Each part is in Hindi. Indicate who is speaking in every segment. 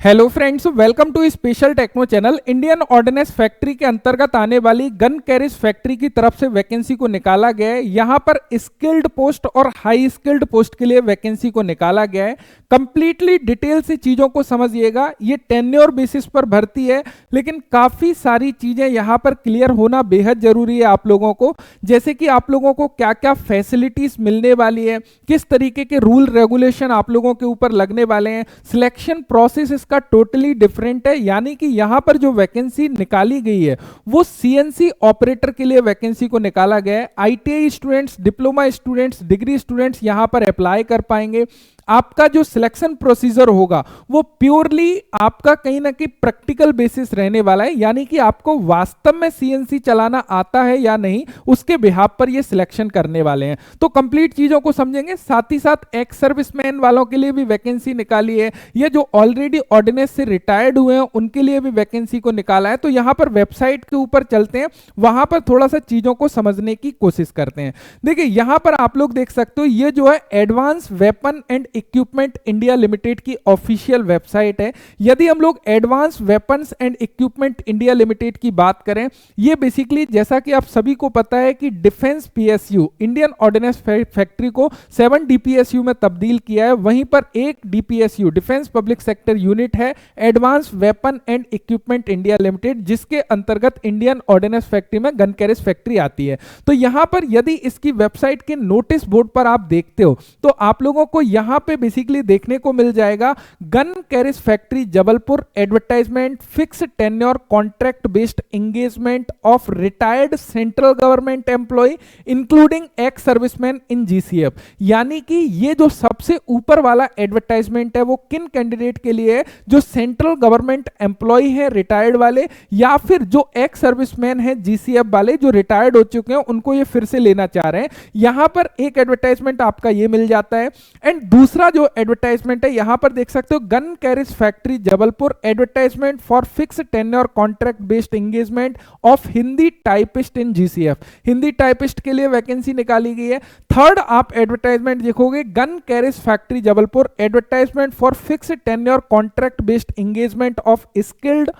Speaker 1: Hello friends, welcome to special techno channel. Indian ordnance factory के अंतर्गत आने वाली गन कैरिज फैक्ट्री की तरफ से वैकेंसी को निकाला गया है। यहां पर स्किल्ड पोस्ट और हाई स्किल्ड पोस्ट के लिए वैकेंसी को निकाला गया है। कंप्लीटली डिटेल से चीजों को समझिएगा। ये टेन्योर बेसिस पर भर्ती है, लेकिन काफी सारी चीजें यहां पर क्लियर होना बेहद जरूरी है आप लोगों को। जैसे कि आप लोगों को क्या क्या फैसिलिटीज मिलने वाली है, किस तरीके के रूल रेगुलेशन आप लोगों के ऊपर लगने वाले हैं, सिलेक्शन प्रोसेस का टोटली डिफरेंट है। यानी कि यहां पर जो वैकेंसी निकाली गई है वो सीएनसी ऑपरेटर के लिए वैकेंसी को निकाला गया है। ITI students, diploma students, degree students यहां पर अप्लाई कर पाएंगे। आपका जो सिलेक्शन प्रोसीजर होगा वो प्योरली आपका कहीं ना कहीं प्रैक्टिकल बेसिस रहने वाला है। यानी कि आपको वास्तव में सीएनसी चलाना आता है या नहीं, उसके बिहाफ पर ये सिलेक्शन करने वाले हैं। तो कंप्लीट चीजों को समझेंगे। साथ ही साथ एक्स सर्विसमैन वालों के लिए भी वैकेंसी निकाली है। ये जो ऑलरेडी ऑर्डिनेंस से रिटायर्ड हुए हैं उनके लिए भी वैकेंसी को निकाला है। तो यहां पर वेबसाइट के ऊपर चलते हैं, वहां पर थोड़ा सा चीजों को समझने की कोशिश करते हैं। देखिए यहां पर आप लोग देख सकते हो, ये जो है advance weapon and equipment India limited की ऑफिशियल वेबसाइट है। यदि हम लोग advance weapons and equipment India limited की बात करें, ये बेसिकली जैसा कि आप सभी को पता है कि defence PSU Indian ordnance factory को 7 डीपीएसयू में तब्दील किया है। वहीं पर एक DPSU defence public sector unit है advance weapon and equipment India limited, जिसके अंतर्गत इंडियन ऑर्डिनेंस फैक्ट्री में गन कैरेज फैक्ट्री आती है। तो यहां पर यदि इसकी वेबसाइट के नोटिस बोर्ड पर आप देखते हो तो आप लोगों को यहां पे बेसिकली देखने को मिल जाएगा gun carriage factory Jabalpur advertisement, fix tenure contract based engagement of retired central government employ including ex serviceman in GCF. यानी कि ये जो सबसे ऊपर वाला एडवर्टाइजमेंट है वो किन कैंडिडेट के लिए है, जो सेंट्रल गवर्नमेंट एम्प्लॉय है रिटायर्ड वाले, या फिर जो एक्स सर्विसमैन है जीसीएफ वाले जो रिटायर्ड हो चुके हैं, उनको ये फिर से लेना चाह रहे हैं। यहां पर एक एडवर्टाइजमेंट आपका ये मिल जाता है। एंड दूसरा जो एडवर्टाइजमेंट है यहां पर देख सकते हो, gun carriage factory Jabalpur advertisement for fix tenure contract based engagement of Hindi typist in GCF. Hindi typist के लिए वैकेंसी निकाली गई है। थर्ड आप एडवर्टाइजमेंट देखोगे, gun carriage factory Jabalpur advertisement for fix tenure contract based engagement of skilled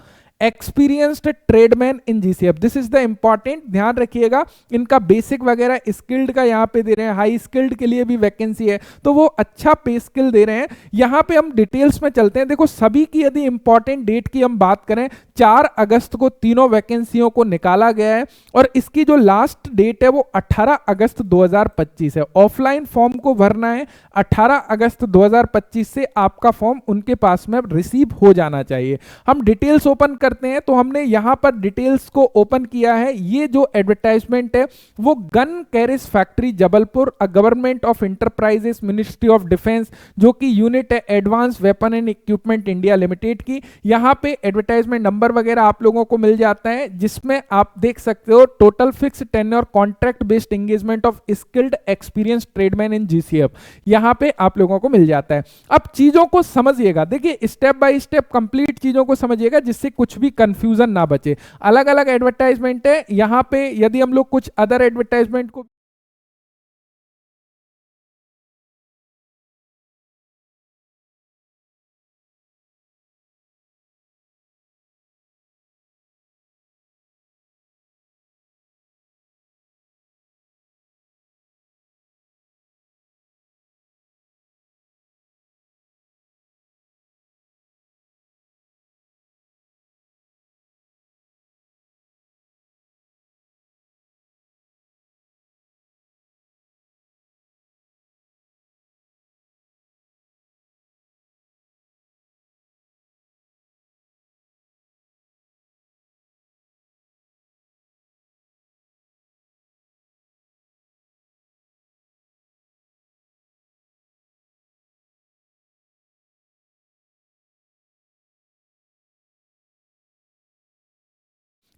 Speaker 1: experienced tradesman in GCF. This is the important, ध्यान रखिएगा। इनका बेसिक वगैरह स्किल्ड का यहाँ पे दे रहे हैं, हाई स्किल्ड के लिए भी वैकेंसी है, तो वो अच्छा पे स्किल दे रहे हैं। यहाँ पे हम डिटेल्स में चलते हैं। देखो सभी की यदि इंपॉर्टेंट डेट की हम बात करें, 4 अगस्त को तीनों वैकेंसियों को निकाला गया है और इसकी जो लास्ट डेट है वो 18 अगस्त 2025 है। ऑफलाइन फॉर्म को भरना है 18 अगस्त 2025 से, आपका फॉर्म उनके पास में रिसीव हो जाना चाहिए। हम डिटेल्स ओपन करते हैं तो हमने यहां पर डिटेल्स को ओपन किया है। ये जो एडवर्टाइजमेंट है वो gun carriage factory Jabalpur government of enterprises ministry of defence, जो कि यूनिट है advance weapon and equipment India limited की। यहां पे एडवर्टाइजमेंट नंबर वगैरह आप लोगों को मिल जाता है, जिसमें आप देख सकते हो total fix tenure contract based engagement of skilled experience tradesman in GCF, यहां पे आप लोगों को मिल जाता है। अब चीजों को समझिएगा, देखिए स्टेप बाय स्टेप कंप्लीट चीजों को समझिएगा जिससे कुछ भी कंफ्यूजन ना बचे। अलग अलग एडवर्टाइजमेंट है यहां पे, यदि हम लोग कुछ अदर एडवर्टाइजमेंट को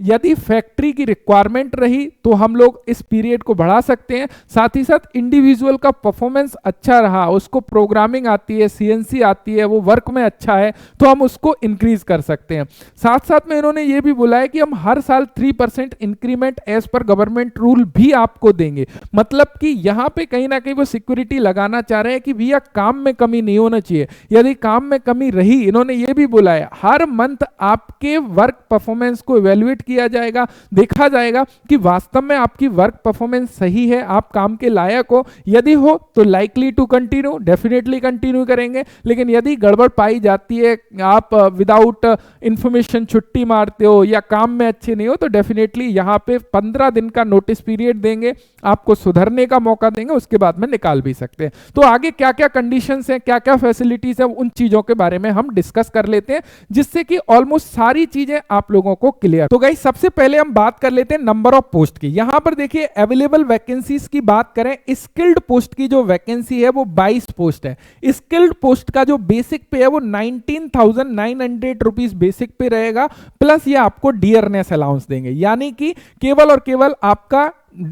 Speaker 1: यदि फैक्ट्री की रिक्वायरमेंट रही तो हम लोग इस पीरियड को बढ़ा सकते हैं। साथ ही साथ इंडिविजुअल का परफॉर्मेंस अच्छा रहा, उसको प्रोग्रामिंग आती है, सीएनसी आती है, वो वर्क में अच्छा है, तो हम उसको इंक्रीज कर सकते हैं। साथ साथ में इन्होंने ये भी बोला है कि हम हर साल 3% increment as per government rule भी आपको देंगे। मतलब कि यहां पे कहीं ना कहीं वो सिक्योरिटी लगाना चाह रहे हैं कि भैया काम में कमी नहीं होना चाहिए। यदि काम में कमी रही, इन्होंने ये भी बोला है हर मंथ आपके वर्क परफॉर्मेंस को इवेल्युएट किया जाएगा, देखा जाएगा कि वास्तव में आपकी वर्क परफॉर्मेंस सही है, आप काम के लायक हो। यदि हो तो likely to continue, definitely continue करेंगे। लेकिन यदि गड़बड़ पाई जाती है, आप विदाउट इंफॉर्मेशन छुट्टी मारते हो या काम में अच्छे नहीं हो, तो डेफिनेटली यहां पे 15 दिन का नोटिस पीरियड देंगे, आपको सुधरने का मौका देंगे, उसके बाद में निकाल भी सकते हैं। तो आगे क्या क्या कंडीशंस हैं, क्या क्या फैसिलिटीज है, उन चीजों के बारे में हम डिस्कस कर लेते हैं, जिससे कि ऑलमोस्ट सारी चीजें आप लोगों को क्लियर। तो गाइस सबसे पहले हम बात कर लेते हैं नंबर ऑफ पोस्ट की। यहां पर देखिए अवेलेबल वैकेंसीज की बात करें, स्किल्ड पोस्ट की जो वैकेंसी है वो 22 पोस्ट है। स्किल्ड पोस्ट का जो बेसिक पे है वो 19,900 रुपीज बेसिक पे रहेगा, प्लस ये आपको डियरनेस अलाउंस देंगे। यानी कि केवल और केवल आपका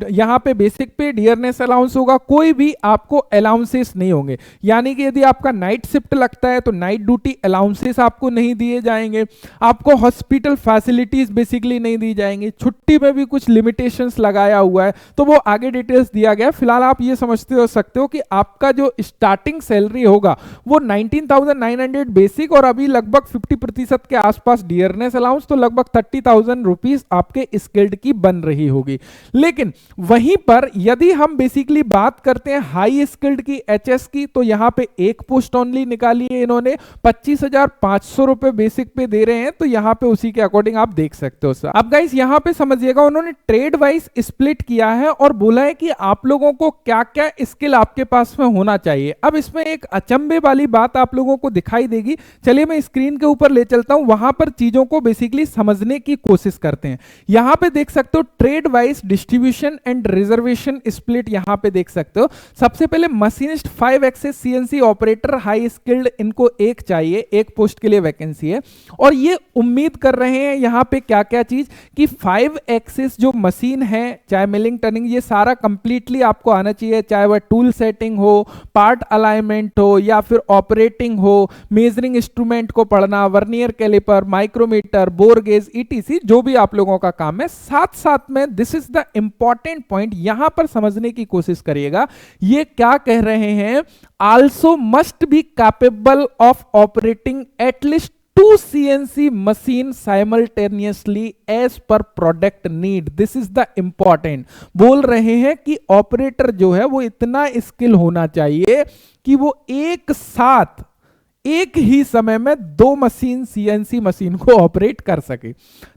Speaker 1: यहां पे बेसिक पे डियरनेस अलाउंस होगा, कोई भी आपको अलाउंसेस नहीं होंगे। यानी कि यदि आपका नाइट शिफ्ट लगता है तो नाइट ड्यूटी अलाउंसेस आपको नहीं दिए जाएंगे, आपको हॉस्पिटल फैसिलिटीज बेसिकली नहीं दी जाएंगी, छुट्टी में भी कुछ लिमिटेशंस लगाया हुआ है, तो वो आगे डिटेल्स दिया गया। फिलहाल आप ये समझते हो सकते हो कि आपका जो स्टार्टिंग सैलरी होगा वो 19,900 बेसिक और अभी लगभग 50% के आसपास डियरनेस अलाउंस, तो लगभग 30,000 रुपीज आपके स्किल्ड की बन रही होगी। लेकिन वहीं पर यदि हम बेसिकली बात करते हैं हाई स्किल्ड की, एचएस की, तो यहां पे एक पोस्ट ओनली निकाली है इन्होंने, 25,500 रुपए बेसिक पे दे रहे हैं, तो यहां पे उसी के अकॉर्डिंग आप देख सकते हो सर। अब गाइस यहां पे समझिएगा उन्होंने ट्रेड वाइज स्प्लिट किया है और बोला है कि आप लोगों को क्या क्या स्किल आपके पास में होना चाहिए। अब इसमें एक अचंभे वाली बात आप लोगों को दिखाई देगी, चलिए मैं स्क्रीन के ऊपर ले चलता हूं, वहां पर चीजों को बेसिकली समझने की कोशिश करते हैं। यहां पे देख सकते हो trade wise distribution and reservation split यहां पे देख सकते हो। सबसे पहले machinist 5 axis CNC operator high skilled, इनको एक चाहिए, एक पोस्ट के लिए वैकेंसी है। और ये उम्मीद कर रहे हैं यहां पे क्या क्या चीज कि 5 एक्सेस जो मशीन है, चाहे मिलिंग टर्निंग, ये सारा कंप्लीटली आपको आना चाहिए, चाहे वह टूल सेटिंग हो, पार्ट अलाइनमेंट हो, या फिर ऑपरेटिंग हो, मेजरिंग इंस्ट्रूमेंट को पढ़ना, vernier calliper, micrometer, bore gauge, ETC, जो भी आप लोगों का काम है। साथ साथ में this is the important point, यहां पर समझने की कोशिश करिएगा, ये क्या कह रहे हैं, also must be capable of operating at least 2 CNC machine simultaneously as per product need. This is the important, बोल रहे हैं कि ऑपरेटर जो है वो इतना स्किल होना चाहिए कि वो एक साथ एक ही समय में 2 मशीन सीएनसी मशीन को ऑपरेट कर सके।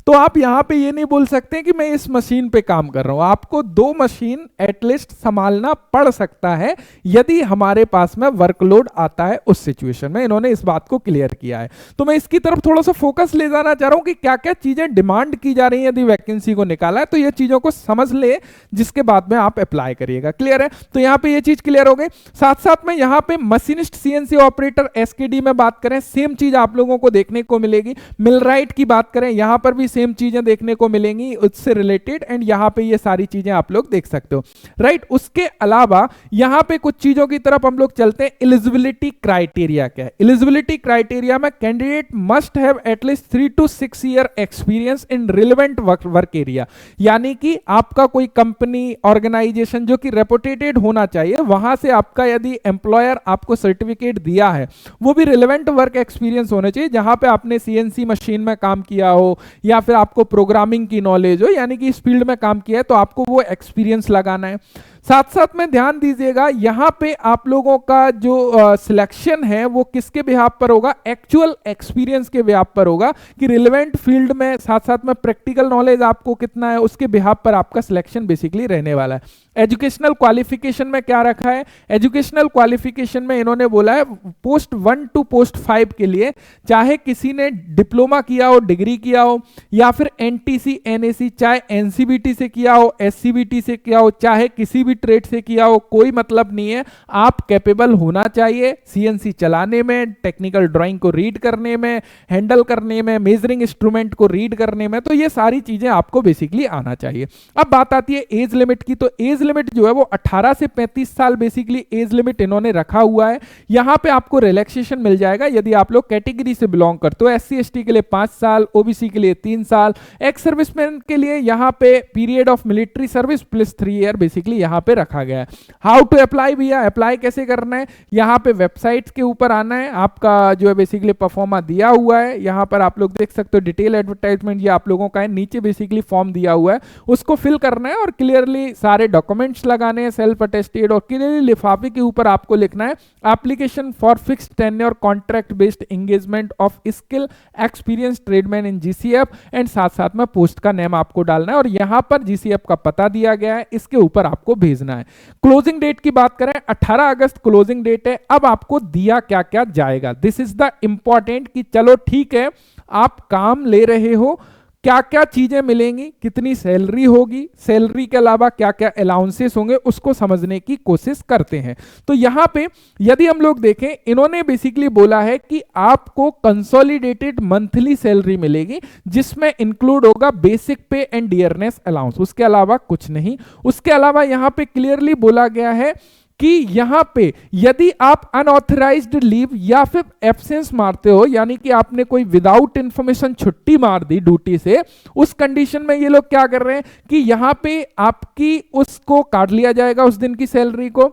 Speaker 1: तो आप यहां पे ये नहीं बोल सकते कि मैं इस मशीन पे काम कर रहा हूं, आपको 2 मशीन एटलीस्ट संभालना पड़ सकता है यदि हमारे पास में वर्कलोड आता है उस सिचुएशन में। इन्होंने इस बात को क्लियर किया है। तो मैं इसकी तरफ थोड़ा सा फोकस ले जाना चाह रहा हूं कि क्या क्या चीजें डिमांड की जा रही है यदि वैकेंसी को निकाला है, तो ये चीजों को समझ ले, जिसके बाद में आप अप्लाई करिएगा। क्लियर है? तो यहां पे ये चीज क्लियर हो गई। साथ साथ में यहां पे मशीनिस्ट सीएनसी ऑपरेटर एसकेडी में बात करें, सेम चीज आप लोगों को देखने को मिलेगी। मिलराइट की बात करें, यहां पर भी सेम चीजें देखने को मिलेंगी उससे रिलेटेड, एंड यहां पे ये सारी चीजें आप लोग देख सकते हो, राइट। उसके अलावा यहां पे कुछ चीजों की तरफ हम लोग चलते हैं। एलिजिबिलिटी क्राइटेरिया क्या है? एलिजिबिलिटी क्राइटेरिया में candidate must have at least 3 to 6 year experience in relevant work area, यानी कि आपका कोई कंपनी ऑर्गेनाइजेशन जो कि रेपुटेटेड होना चाहिए, वहां से आपका यदि एम्प्लॉयर आपको सर्टिफिकेट दिया है, वो भी रिलेवेंट वर्क एक्सपीरियंस होने चाहिए, जहां पे आपने सीएनसी मशीन में काम किया हो या फिर आपको प्रोग्रामिंग की नॉलेज हो, यानी कि इस फील्ड में काम किया है, तो आपको वो एक्सपीरियंस लगाना है। साथ साथ में ध्यान दीजिएगा, यहां पे आप लोगों का जो सिलेक्शन है वो किसके बिहाफ पर होगा? एक्चुअल एक्सपीरियंस के बिहाफ पर होगा कि रिलेवेंट फील्ड में, साथ साथ में प्रैक्टिकल नॉलेज आपको कितना है, उसके बिहाफ पर आपका सिलेक्शन बेसिकली रहने वाला है। एजुकेशनल क्वालिफिकेशन में क्या रखा है? एजुकेशनल क्वालिफिकेशन में इन्होंने बोला है पोस्ट 1 to पोस्ट 5 के लिए चाहे किसी ने डिप्लोमा किया हो, डिग्री किया हो, या फिर एनटीसी एनएसी, चाहे एनसीबीटी से किया हो, एससीबीटी से किया हो, चाहे किसी भी भी ट्रेड से किया हो, कोई मतलब नहीं है, आप कैपेबल होना चाहिए सीएनसी चलाने में, टेक्निकल ड्राइंग को रीड करने में, हैंडल करने में, मेजरिंग इंस्ट्रूमेंट को रीड करने में, तो ये सारी चीजें आपको बेसिकली आना चाहिए। अब बात आती है एज लिमिट की, तो एज लिमिट जो है वो 18 से 35 साल बेसिकली एज लिमिट इन्होंने रखा हुआ है। यहां पे आपको रिलैक्सेशन मिल जाएगा यदि आप लोग कैटेगरी से बिलोंग करते हो। एससी एसटी के लिए 5 साल, ओबीसी के लिए 3 साल, एक्स सर्विसमैन के लिए यहां पे period of military service plus 3 year basically यहां पे रखा गया है। हाउ टू अप्लाई भैया, अप्लाई कैसे करना है, यहां पे वेबसाइट के ऊपर आना है, आपका जो है बेसिकली परफॉर्मा दिया हुआ है, यहां पर आप लोग देख सकते हो डिटेल एडवर्टाइजमेंट ये आप लोगों का है, नीचे बेसिकली फॉर्म दिया हुआ है, उसको फिल करना है और क्लियरली सारे डॉक्यूमेंट्स लगाने हैं सेल्फ अटेस्टेड, और क्लियरली लिफाफे के ऊपर आपको लिखना है application for fixed tenure contract based engagement of skill experience tradesman in GCF, and साथ साथ में पोस्ट का नेम आपको डालना है और यहां पर जीसीएफ का पता दिया गया है, इसके ऊपर आपको भेजना है। क्लोजिंग डेट की बात करें 18 अगस्त क्लोजिंग डेट है। अब आपको दिया क्या क्या जाएगा, दिस इज द इंपॉर्टेंट कि चलो ठीक है आप काम ले रहे हो, क्या क्या चीजें मिलेंगी, कितनी सैलरी होगी, सैलरी के अलावा क्या क्या अलाउंसेस होंगे, उसको समझने की कोशिश करते हैं। तो यहां पे यदि हम लोग देखें, इन्होंने बेसिकली बोला है कि आपको कंसोलिडेटेड मंथली सैलरी मिलेगी जिसमें इंक्लूड होगा बेसिक पे एंड डियरनेस अलाउंस, उसके अलावा कुछ नहीं। उसके अलावा यहां पे क्लियरली बोला गया है कि यहां पे यदि आप अनऑथराइज्ड लीव या फिर एब्सेंस मारते हो, यानी कि आपने कोई विदाउट इंफॉर्मेशन छुट्टी मार दी ड्यूटी से, उस कंडीशन में ये लोग क्या कर रहे हैं कि यहां पे आपकी उसको काट लिया जाएगा उस दिन की सैलरी को।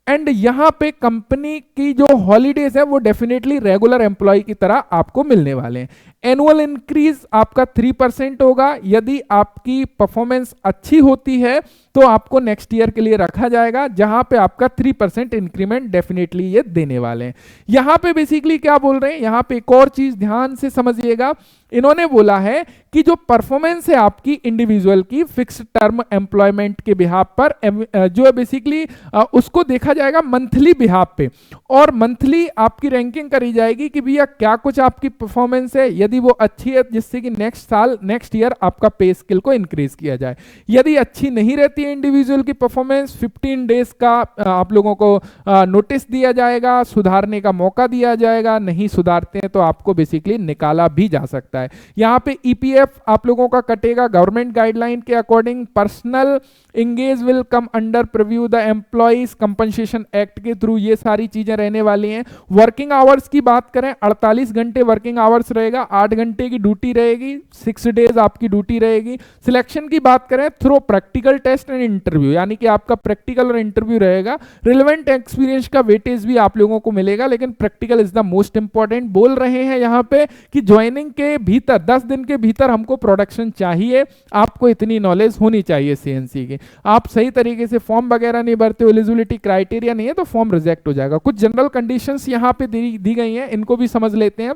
Speaker 1: एंड यहां पे कंपनी की जो हॉलीडेज है वो डेफिनेटली रेगुलर एम्प्लॉय की तरह आपको मिलने वाले हैं। एनुअल इंक्रीज आपका 3% होगा, यदि आपकी परफॉर्मेंस अच्छी होती है तो आपको नेक्स्ट ईयर के लिए रखा जाएगा, जहां पे आपका 3% इंक्रीमेंट डेफिनेटली ये देने वाले हैं। यहां पे बेसिकली क्या बोल रहे हैं, यहां पे एक और चीज ध्यान से समझिएगा, इन्होंने बोला है कि जो परफॉर्मेंस है आपकी इंडिविजुअल की फिक्स टर्म एम्प्लॉयमेंट के बिहाफ पर जो है बेसिकली उसको देखा जाएगा मंथली बिहाफ पे, और मंथली आपकी रैंकिंग करी जाएगी कि भैया क्या कुछ आपकी परफॉर्मेंस है, यदि वो अच्छी है जिससे कि नेक्स्ट साल नेक्स्ट ईयर आपका पे स्केल को इंक्रीज किया जाए। यदि अच्छी नहीं रहती है इंडिविजुअल की परफॉर्मेंस, 15 डेज का आप लोगों को नोटिस दिया जाएगा, सुधारने का मौका दिया जाएगा, नहीं सुधारते हैं तो आपको बेसिकली निकाला भी जा सकता है। यहां पे ईपीएफ आप लोगों का कटेगा गवर्नमेंट गाइडलाइन के according, personal engage will come under preview the employees compensation act के थ्रू, ये सारी चीजें रहने वाली हैं। वर्किंग आवर्स की बात करें 48 घंटे वर्किंग आवर्स रहेगा, 8 घंटे की ड्यूटी रहेगी, 6 डेज आपकी ड्यूटी रहेगी। सिलेक्शन की बात करें through practical test and interview, यानी कि आपका प्रैक्टिकल और इंटरव्यू रहेगा। रिलेवेंट एक्सपीरियंस का वेटेज भी आप लोगों को मिलेगा, लेकिन practical is the most important. बोल रहे हैं यहां पे कि ज्वाइनिंग के भीतर 10 दिन के भीतर हमको प्रोडक्शन चाहिए, आपको इतनी नॉलेज होनी चाहिए सीएनसी की। आप सही तरीके से फॉर्म वगैरह नहीं भरते हो, एलिजिबिलिटी क्राइटेरिया नहीं है तो फॉर्म रिजेक्ट हो जाएगा। कुछ जनरल कंडीशंस यहां पे दी गई हैं, इनको भी समझ लेते हैं।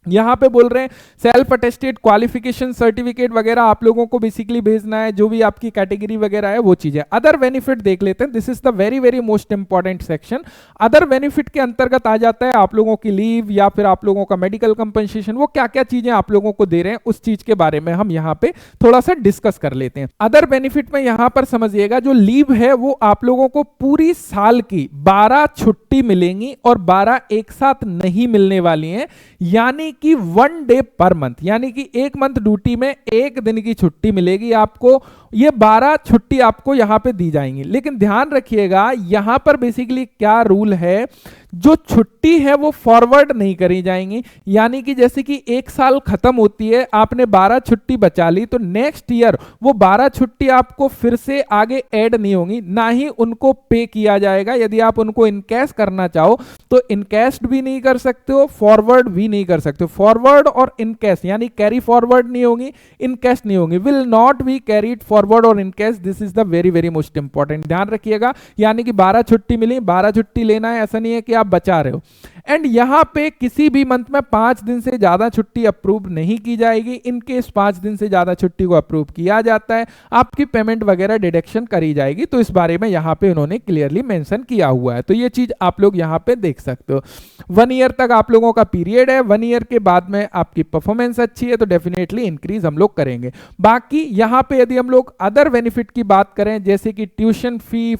Speaker 1: यहां पे बोल रहे हैं सेल्फ अटेस्टेड क्वालिफिकेशन सर्टिफिकेट वगैरह आप लोगों को बेसिकली भेजना है, जो भी आपकी कैटेगरी वगैरह है वो चीजें। अदर बेनिफिट देख लेते हैं, this is the very very most important section. Other benefit के अंतर्गत आ जाता है आप लोगों की लीव या फिर आप लोगों का मेडिकल कंपनसेशन, वो क्या क्या चीजें आप लोगों को दे रहे हैं उस चीज के बारे में हम यहाँ पे थोड़ा सा डिस्कस कर लेते हैं। अदर बेनिफिट में यहां पर समझिएगा जो लीव है वो आप लोगों को पूरी साल की 12 छुट्टी मिलेंगी और 12 एक साथ नहीं मिलने वाली हैं, यानी कि 1 डे पर मंथ, यानी कि एक मंथ ड्यूटी में एक दिन की छुट्टी मिलेगी आपको। ये 12 छुट्टी आपको यहां पे दी जाएंगी, लेकिन ध्यान रखिएगा यहां पर बेसिकली क्या रूल है, जो छुट्टी है वो फॉरवर्ड नहीं करी जाएंगी, यानी कि जैसे कि एक साल खत्म होती है, आपने 12 छुट्टी बचा ली तो नेक्स्ट ईयर वो 12 छुट्टी आपको फिर से आगे ऐड नहीं होंगी, ना ही उनको पे किया जाएगा। यदि आप उनको इनकैश करना चाहो तो इनकैश भी नहीं कर सकते हो, फॉरवर्ड भी नहीं कर सकते हो। फॉरवर्ड और इनकैश यानी कैरी फॉरवर्ड नहीं होगी, इनकैश नहीं होगी, will not be carried forward और encash, this is the very very most important, ध्यान रखिएगा। यानी कि 12 छुट्टी मिली, 12 छुट्टी लेना है, ऐसा नहीं है कि आप बचा रहे हो। एंड यहाँ पे किसी भी मंथ में 5 दिन से ज्यादा छुट्टी अप्रूव नहीं की जाएगी। इनकेस 5 दिन से ज्यादा छुट्टी को अप्रूव किया जाता है, आपकी पेमेंट वगैरह डिडक्शन करी जाएगी। तो इस बारे में यहाँ पे उन्होंने क्लियरली मेंशन किया हुआ है, तो ये चीज आप लोग यहाँ पे देख सकते हो। 1 ईयर तक आप लोगों का पीरियड है, 1 ईयर के बाद में आपकी परफॉर्मेंस अच्छी है तो डेफिनेटली इंक्रीज हम लोग करेंगे। बाकी यहाँ पे यदि हम लोग अदर बेनिफिट की बात करें, जैसे कि ट्यूशन फी,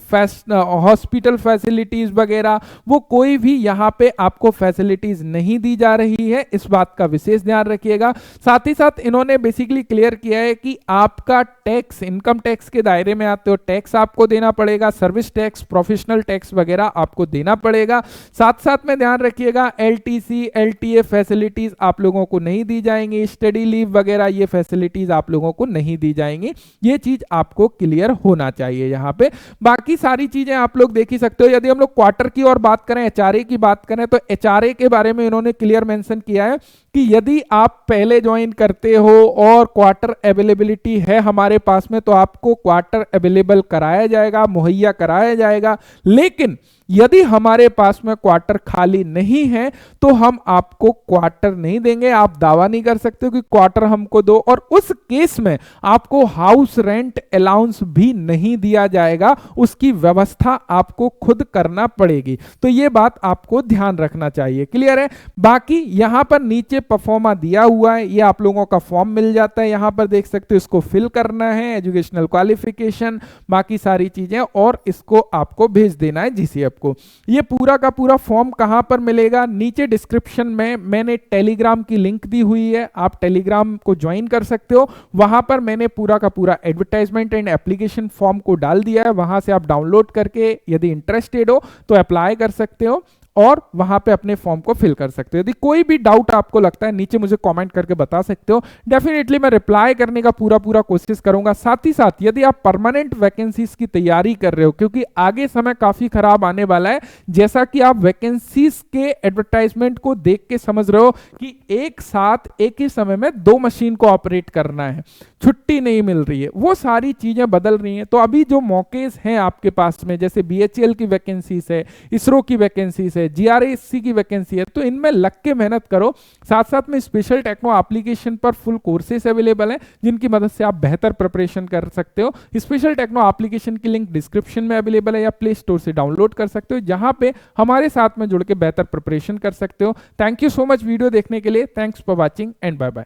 Speaker 1: हॉस्पिटल फैसिलिटीज वगैरह, वो कोई भी यहाँ पे आपको फैसिलिटीज नहीं दी जा रही है, इस बात का विशेष ध्यान रखिएगा। साथ ही साथ इन्होंने बेसिकली क्लियर किया है कि आपका टैक्स, इनकम टैक्स के दायरे में आते हो, टैक्स आपको देना पड़ेगा, सर्विस टैक्स, प्रोफेशनल टैक्स वगैरह आपको देना पड़ेगा। साथ साथ में ध्यान रखिएगा एलटीसी, एलटीए फैसिलिटीज आप लोगों को नहीं दी जाएंगी, स्टडी लीव वगैरह ये फैसिलिटीज आप लोगों को नहीं दी जाएंगी। ये चीज आपको क्लियर होना चाहिए यहाँ पे। बाकी सारी चीजें आप लोग देख ही सकते हो। यदि हम लोग क्वार्टर की और बात करें, एचआरए की बात करें, तो एचआरए के बारे में इन्होंने क्लियर मेंशन किया है कि यदि आप पहले ज्वाइन करते हो और क्वार्टर अवेलेबिलिटी है हमारे पास में, तो आपको क्वार्टर अवेलेबल कराया जाएगा, मुहैया कराया जाएगा। लेकिन यदि हमारे पास में क्वार्टर खाली नहीं है तो हम आपको क्वार्टर नहीं देंगे। आप दावा नहीं कर सकते हो कि क्वार्टर हमको दो, और उस केस में आपको हाउस रेंट अलाउंस भी नहीं दिया जाएगा, उसकी व्यवस्था आपको खुद करना पड़ेगी। तो ये बात आपको ध्यान रखना चाहिए। क्लियर है? बाकी यहां पर नीचे परफॉर्मा दिया हुआ है, ये आप लोगों का फॉर्म मिल जाता है, यहां पर देख सकते हो, इसको फिल करना है, एजुकेशनल क्वालिफिकेशन, बाकी सारी चीजें, और इसको आपको भेज देना है जीसीएफ को। ये पूरा का पूरा फॉर्म कहां पर मिलेगा? नीचे डिस्क्रिप्शन में मैंने टेलीग्राम की लिंक दी हुई है, आप टेलीग्राम को ज्वाइन कर सकते हो। वहां पर मैंने पूरा का पूरा एडवर्टाइजमेंट एंड एप्लीकेशन फॉर्म को डाल दिया है, वहां से आप डाउनलोड करके यदि इंटरेस्टेड हो तो अप्लाई कर सकते हो और वहां पे अपने फॉर्म को फिल कर सकते हो। यदि कोई भी डाउट आपको लगता है नीचे मुझे कमेंट करके बता सकते हो, डेफिनेटली मैं रिप्लाई करने का पूरा कोशिश करूंगा। साथ ही साथ यदि आप परमानेंट वैकेंसीज की तैयारी कर रहे हो, क्योंकि आगे समय काफी खराब आने वाला है, जैसा कि आप वैकेंसीज के एडवर्टाइजमेंट को देख के समझ रहे हो कि एक साथ एक ही समय में 2 मशीन को ऑपरेट करना है, छुट्टी नहीं मिल रही है, वो सारी चीजें बदल रही हैं। तो अभी जो मौके हैं आपके पास में, जैसे बीएचईएल की वैकेंसीज है, इसरो की वैकेंसीज है, जीआरएससी की वैकेंसी है, तो इनमें लग के मेहनत करो। साथ साथ में स्पेशल टेक्नो एप्लीकेशन पर फुल कोर्सेस अवेलेबल हैं, जिनकी मदद से आप बेहतर प्रिपरेशन कर सकते हो। स्पेशल टेक्नो एप्लीकेशन की लिंक डिस्क्रिप्शन में अवेलेबल है या प्ले स्टोर से डाउनलोड कर सकते हो, जहां पे हमारे साथ में जुड़ के बेहतर प्रिपरेशन कर सकते हो। Thank you so much video देखने के लिए। Thanks for watching and bye bye.